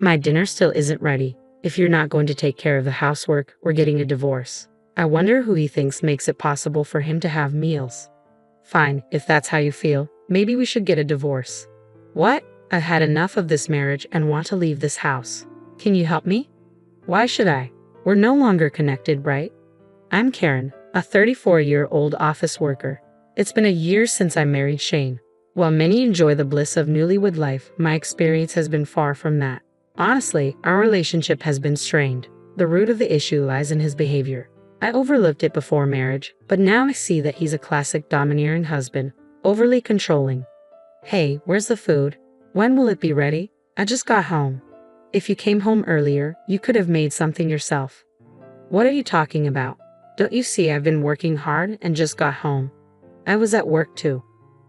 My dinner still isn't ready. If you're not going to take care of the housework, we're getting a divorce. I wonder who he thinks makes it possible for him to have meals. Fine, if that's how you feel, maybe we should get a divorce. What? I've had enough of this marriage and want to leave this house. Can you help me? Why should I? We're no longer connected, right? I'm Karen, a 34-year-old office worker. It's been a year since I married Shane. While many enjoy the bliss of newlywed life, my experience has been far from that. Honestly, our relationship has been strained. The root of the issue lies in his behavior. I overlooked it before marriage, but now I see that he's a classic domineering husband, overly controlling. Hey, where's the food? When will it be ready? I just got home. If you came home earlier, you could have made something yourself. What are you talking about? Don't you see I've been working hard and just got home? I was at work too.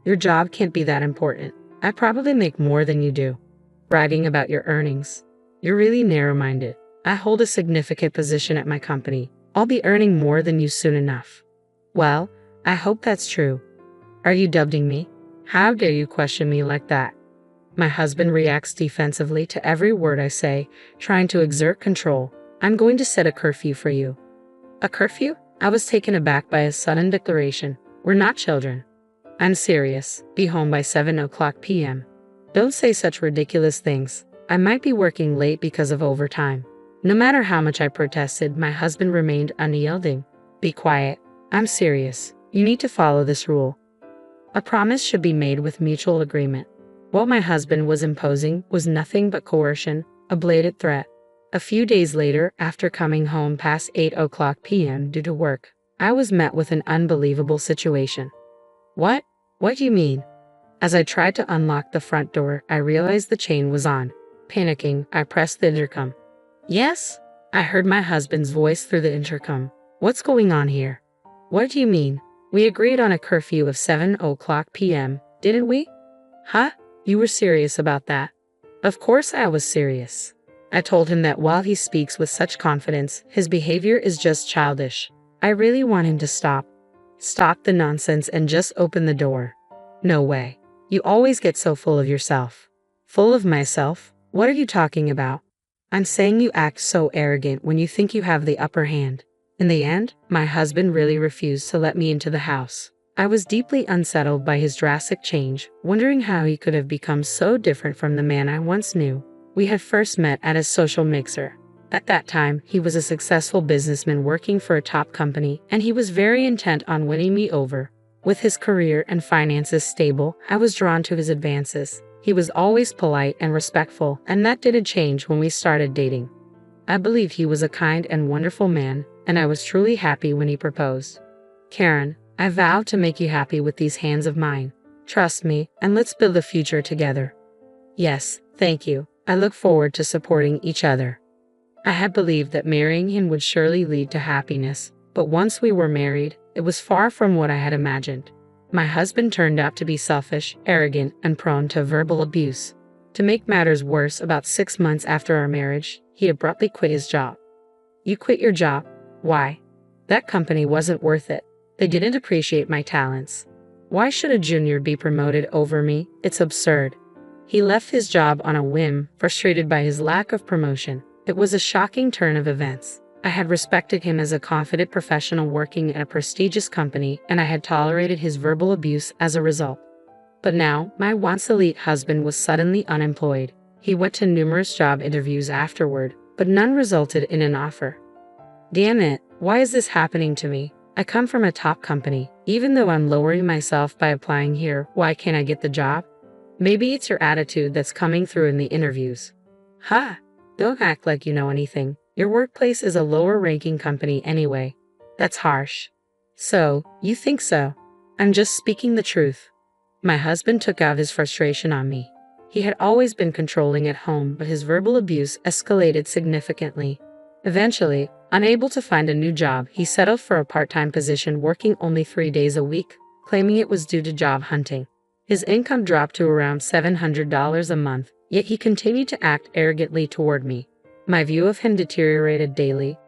Your job can't be that important. I probably make more than you do. Bragging about your earnings. You're really narrow-minded. I hold a significant position at my company. I'll be earning more than you soon enough. Well, I hope that's true. Are you doubting me? How dare you question me like that? My husband reacts defensively to every word I say, trying to exert control. I'm going to set a curfew for you. A curfew? I was taken aback by his sudden declaration. We're not children. I'm serious. Be home by 7:00 p.m. Don't say such ridiculous things. I might be working late because of overtime. No matter how much I protested, my husband remained unyielding. Be quiet. I'm serious. You need to follow this rule. A promise should be made with mutual agreement. What my husband was imposing was nothing but coercion, a blatant threat. A few days later, after coming home past 8:00 p.m. due to work, I was met with an unbelievable situation. What? What do you mean? As I tried to unlock the front door, I realized the chain was on. Panicking, I pressed the intercom. Yes? I heard my husband's voice through the intercom. What's going on here? What do you mean? We agreed on a curfew of 7:00 p.m., didn't we? Huh? You were serious about that? Of course I was serious. I told him that while he speaks with such confidence, his behavior is just childish. I really want him to stop. Stop the nonsense and just open the door. No way. You always get so full of yourself. Full of myself? What are you talking about? I'm saying you act so arrogant when you think you have the upper hand. In the end, my husband really refused to let me into the house. I was deeply unsettled by his drastic change, wondering how he could have become so different from the man I once knew. We had first met at a social mixer. At that time, he was a successful businessman working for a top company, and he was very intent on winning me over. With his career and finances stable, I was drawn to his advances. He was always polite and respectful, and that didn't change when we started dating. I believe he was a kind and wonderful man, and I was truly happy when he proposed. Karen, I vow to make you happy with these hands of mine. Trust me, and let's build a future together. Yes, thank you. I look forward to supporting each other. I had believed that marrying him would surely lead to happiness, but once we were married, it was far from what I had imagined. My husband turned out to be selfish, arrogant, and prone to verbal abuse. To make matters worse, about 6 months after our marriage, he abruptly quit his job. You quit your job? Why? That company wasn't worth it. They didn't appreciate my talents. Why should a junior be promoted over me? It's absurd. He left his job on a whim, frustrated by his lack of promotion. It was a shocking turn of events. I had respected him as a confident professional working at a prestigious company, and I had tolerated his verbal abuse as a result. But now, my once elite husband was suddenly unemployed. He went to numerous job interviews afterward, but none resulted in an offer. Damn it, why is this happening to me? I come from a top company. Even though I'm lowering myself by applying here, why can't I get the job? Maybe it's your attitude that's coming through in the interviews. Ha! Don't act like you know anything. Your workplace is a lower-ranking company anyway. That's harsh. So, you think so? I'm just speaking the truth. My husband took out his frustration on me. He had always been controlling at home, but his verbal abuse escalated significantly. Eventually, unable to find a new job, he settled for a part-time position working only 3 days a week, claiming it was due to job hunting. His income dropped to around $700 a month, yet he continued to act arrogantly toward me. My view of him deteriorated daily,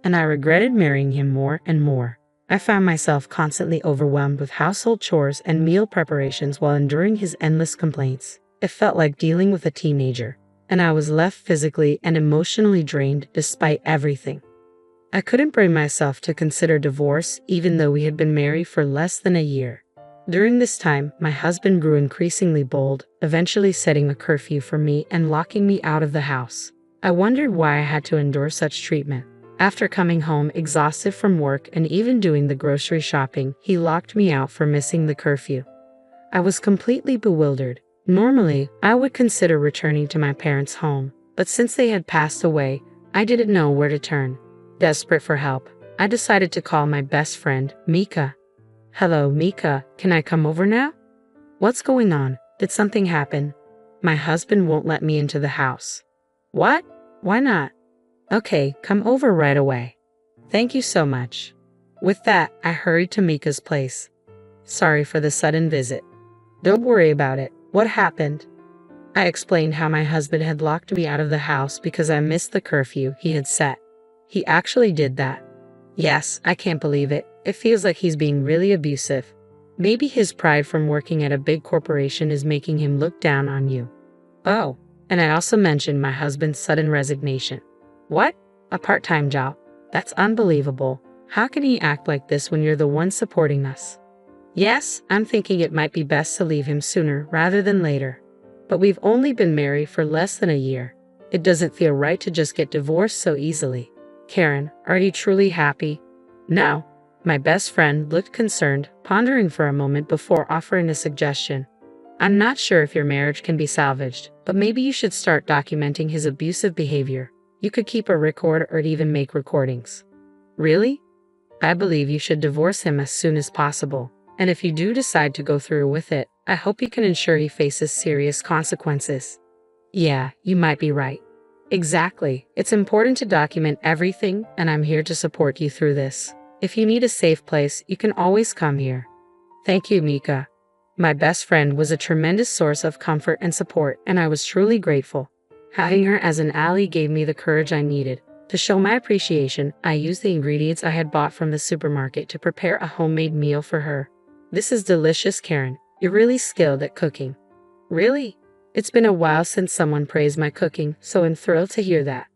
and I regretted marrying him more and more. I found myself constantly overwhelmed with household chores and meal preparations while enduring his endless complaints. It felt like dealing with a teenager. and I was left physically and emotionally drained despite everything. I couldn't bring myself to consider divorce even though we had been married for less than a year. During this time, my husband grew increasingly bold, eventually setting a curfew for me and locking me out of the house. I wondered why I had to endure such treatment. After coming home exhausted from work and even doing the grocery shopping, he locked me out for missing the curfew. I was completely bewildered. Normally, I would consider returning to my parents' home, but since they had passed away, I didn't know where to turn. Desperate for help, I decided to call my best friend, Mika. "Hello, Mika, can I come over now?" "What's going on? Did something happen?" "My husband won't let me into the house." "What? Why not?" "Okay, come over right away." "Thank you so much." With that, I hurried to Mika's place. "Sorry for the sudden visit." "Don't worry about it. What happened?" I explained how my husband had locked me out of the house because I missed the curfew he had set. "He actually did that?" "Yes, I can't believe it. It feels like he's being really abusive. Maybe his pride from working at a big corporation is making him look down on you." "Oh, and I also mentioned my husband's sudden resignation." "What? A part-time job? That's unbelievable. How can he act like this when you're the one supporting us?" "Yes, I'm thinking it might be best to leave him sooner rather than later. But we've only been married for less than a year. It doesn't feel right to just get divorced so easily." "Karen, are you truly happy?" "No." My best friend looked concerned, pondering for a moment before offering a suggestion. "I'm not sure if your marriage can be salvaged, but maybe you should start documenting his abusive behavior. You could keep a record or even make recordings." "Really?" "I believe you should divorce him as soon as possible. And if you do decide to go through with it, I hope you can ensure he faces serious consequences." "Yeah, you might be right." "Exactly. It's important to document everything, and I'm here to support you through this. If you need a safe place, you can always come here." "Thank you, Mika." My best friend was a tremendous source of comfort and support, and I was truly grateful. Having her as an ally gave me the courage I needed. To show my appreciation, I used the ingredients I had bought from the supermarket to prepare a homemade meal for her. "This is delicious, Karen. You're really skilled at cooking." "Really? It's been a while since someone praised my cooking, so I'm thrilled to hear that."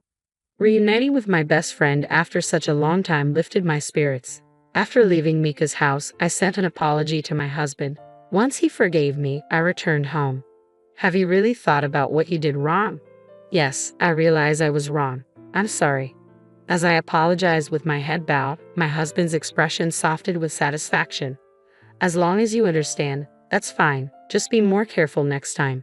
Reuniting with my best friend after such a long time lifted my spirits. After leaving Mika's house, I sent an apology to my husband. Once he forgave me, I returned home. "Have you really thought about what you did wrong?" "Yes, I realize I was wrong. I'm sorry." As I apologized with my head bowed, my husband's expression softened with satisfaction. "As long as you understand, that's fine. Just be more careful next time."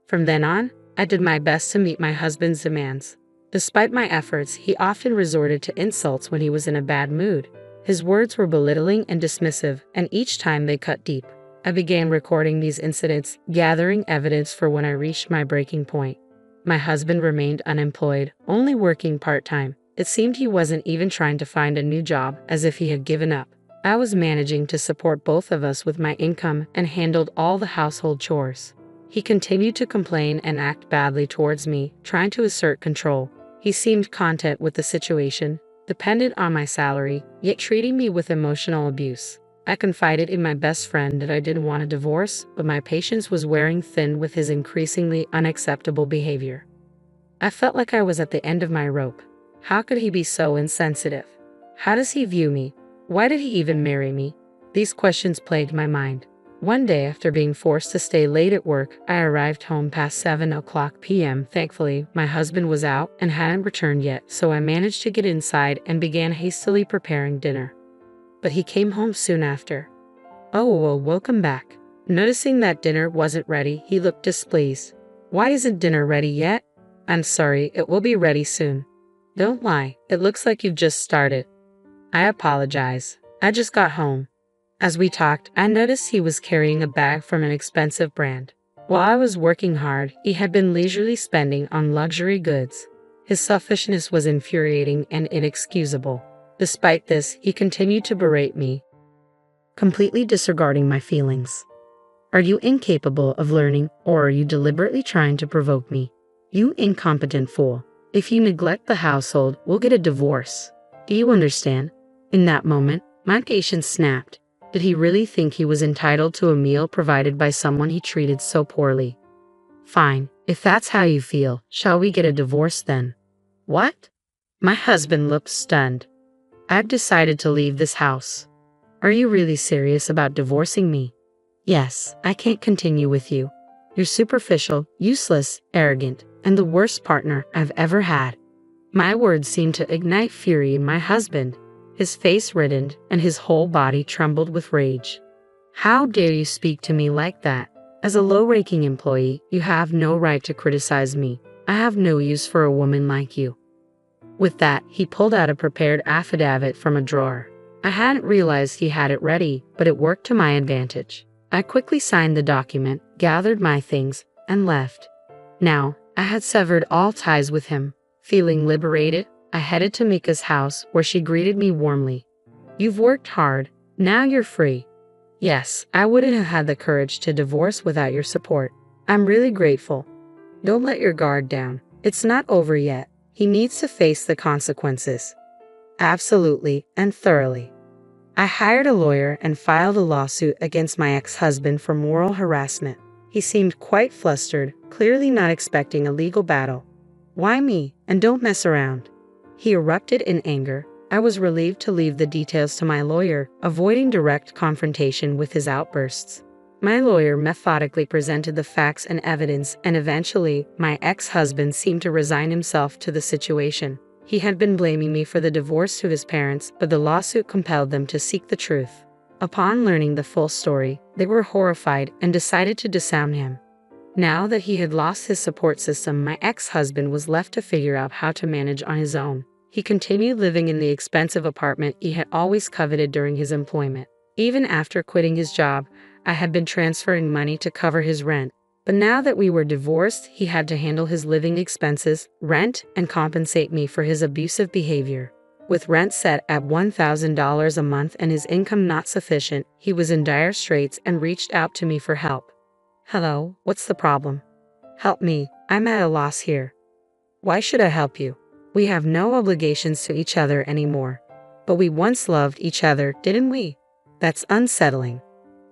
From then on, I did my best to meet my husband's demands. Despite my efforts, he often resorted to insults when he was in a bad mood. His words were belittling and dismissive, and each time they cut deep. I began recording these incidents, gathering evidence for when I reached my breaking point. My husband remained unemployed, only working part-time. It seemed he wasn't even trying to find a new job, as if he had given up. I was managing to support both of us with my income and handled all the household chores. He continued to complain and act badly towards me, trying to assert control. He seemed content with the situation, dependent on my salary, yet treating me with emotional abuse. I confided in my best friend that I didn't want a divorce, but my patience was wearing thin with his increasingly unacceptable behavior. I felt like I was at the end of my rope. How could he be so insensitive? How does he view me? Why did he even marry me? These questions plagued my mind. One day, after being forced to stay late at work, I arrived home past 7:00 p.m. Thankfully, my husband was out and hadn't returned yet, so I managed to get inside and began hastily preparing dinner. But he came home soon after. "Oh, well, welcome back." Noticing that dinner wasn't ready, he looked displeased. "Why isn't dinner ready yet?" "I'm sorry, it will be ready soon." "Don't lie, it looks like you've just started." "I apologize. I just got home." As we talked, I noticed he was carrying a bag from an expensive brand. While I was working hard, he had been leisurely spending on luxury goods. His selfishness was infuriating and inexcusable. Despite this, he continued to berate me, completely disregarding my feelings. "Are you incapable of learning, or are you deliberately trying to provoke me? You incompetent fool. If you neglect the household, we'll get a divorce. Do you understand?" In that moment, my patience snapped. Did he really think he was entitled to a meal provided by someone he treated so poorly? Fine, If that's how you feel, shall we get a divorce then? What? My husband looked stunned. I've decided to leave this house. Are you really serious about divorcing me? Yes, I can't continue with you. You're superficial, useless, arrogant, and the worst partner I've ever had. My words seemed to ignite fury in my husband. His face reddened and his whole body trembled with rage. How dare you speak to me like that? As a low-ranking employee, you have no right to criticize me. I have no use for a woman like you. With that, he pulled out a prepared affidavit from a drawer. I hadn't realized he had it ready, but it worked to my advantage. I quickly signed the document, gathered my things, and left. Now, I had severed all ties with him. Feeling liberated, I headed to Mika's house where she greeted me warmly. You've worked hard. Now you're free. Yes, I wouldn't have had the courage to divorce without your support. I'm really grateful. Don't let your guard down. It's not over yet. He needs to face the consequences. Absolutely and thoroughly. I hired a lawyer and filed a lawsuit against my ex-husband for moral harassment. He seemed quite flustered, clearly not expecting a legal battle. Why me? And don't mess around. He erupted in anger. I was relieved to leave the details to my lawyer, avoiding direct confrontation with his outbursts. My lawyer methodically presented the facts and evidence, and eventually, my ex-husband seemed to resign himself to the situation. He had been blaming me for the divorce to his parents, but the lawsuit compelled them to seek the truth. Upon learning the full story, they were horrified and decided to disown him. Now that he had lost his support system, my ex-husband was left to figure out how to manage on his own. He continued living in the expensive apartment he had always coveted during his employment. Even after quitting his job, I had been transferring money to cover his rent. But now that we were divorced, he had to handle his living expenses, rent, and compensate me for his abusive behavior. With rent set at $1,000 a month and his income not sufficient, he was in dire straits and reached out to me for help. Hello, what's the problem? Help me, I'm at a loss here. Why should I help you? We have no obligations to each other anymore. But we once loved each other, didn't we? That's unsettling.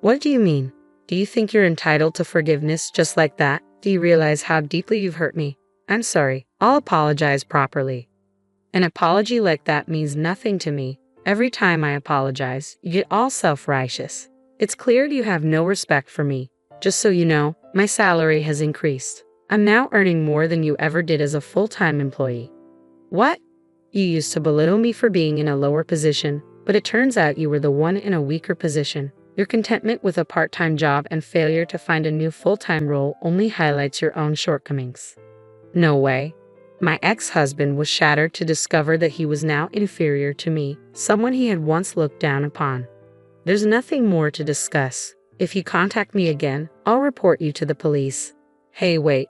What do you mean? Do you think you're entitled to forgiveness just like that? Do you realize how deeply you've hurt me? I'm sorry. I'll apologize properly. An apology like that means nothing to me. Every time I apologize, you get all self-righteous. It's clear you have no respect for me. Just so you know, my salary has increased. I'm now earning more than you ever did as a full-time employee. What? You used to belittle me for being in a lower position, but it turns out you were the one in a weaker position. Your contentment with a part-time job and failure to find a new full-time role only highlights your own shortcomings. No way. My ex-husband was shattered to discover that he was now inferior to me, someone he had once looked down upon. There's nothing more to discuss. If you contact me again, I'll report you to the police. Hey, wait.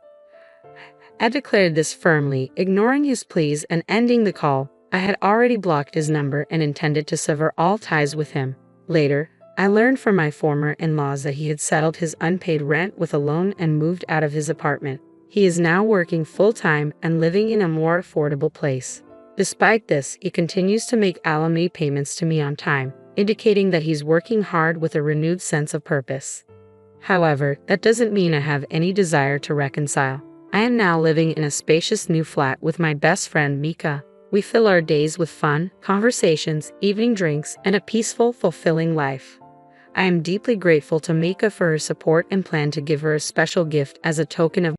I declared this firmly, ignoring his pleas and ending the call. I had already blocked his number and intended to sever all ties with him. Later, I learned from my former in-laws that he had settled his unpaid rent with a loan and moved out of his apartment. He is now working full-time and living in a more affordable place. Despite this, he continues to make alimony payments to me on time, indicating that he's working hard with a renewed sense of purpose. However, that doesn't mean I have any desire to reconcile. I am now living in a spacious new flat with my best friend Mika. We fill our days with fun, conversations, evening drinks, and a peaceful, fulfilling life. I am deeply grateful to Mika for her support and plan to give her a special gift as a token of